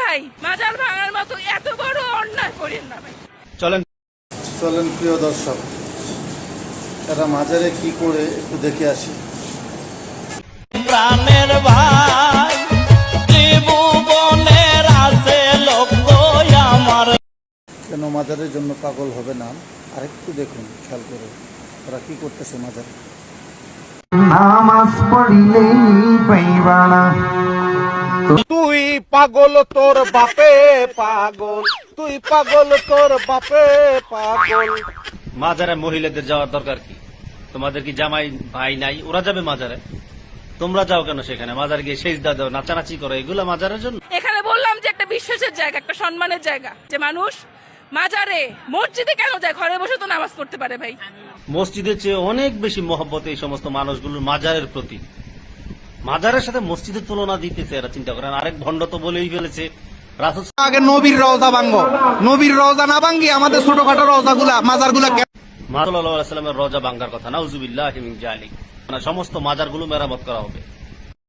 ভাই, মাজার ভাঙার মতো এত বড় অন্যায় করেন না ভাই। চলেন চলেন প্রিয় দর্শক, এরা মাজারে কি করে একটু দেখে আসি। প্রাণের ভাই ত্রিভুবনের আছে লোক আমার। কেন মাজারের জন্য পাগল হবে না, আরেকটু দেখুন খেয়াল করে ওরা কি করতেছে মাজারে। নামাজ পড়িলেই পাইবানা। তুই পাগল তোর বাপে পাগল, তুই পাগল তোর বাপে পাগল। মাজারে মহিলাদের যাওয়ার দরকার কি? তোমাদের কি জামাই ভাই নাই? ওরা যাবে মাজারে, তোমরা যাও কেন সেখানে? মাজারে গিয়ে সেজদা দাও, নাচানাচি করো, এগুলো মাজারের জন্য? এখানে বললাম যে একটা বিশ্বাসের জায়গা, একটা সম্মানের জায়গা, যে মানুষ মাজারে মসজিদে কেন যায়? ঘরে বসে তো নামাজ পড়তে পারে ভাই। মসজিদের চেয়ে অনেক বেশি মহব্বত এই সমস্ত মানুষগুলোর মাজারের প্রতি। মাজারের সাথে মসজিদের তুলনা দিতেছে এরা, চিন্তা করেন। আরেক ভণ্ড তো বলেই ফেলেছে রাসূল আগে নবীর রওজা ভাঙবো, নবীর রওজা না ভাঙ্গি আমাদের ছোটখাটো রওজাগুলা মাজারগুলা সাল্লাল্লাহু আলাইহি ওয়াসাল্লামের রওজা ভাঙার কথা, নাউজুবিল্লাহি মিন যালিক। সমস্ত মাজারগুলো মেরামত করা হবে।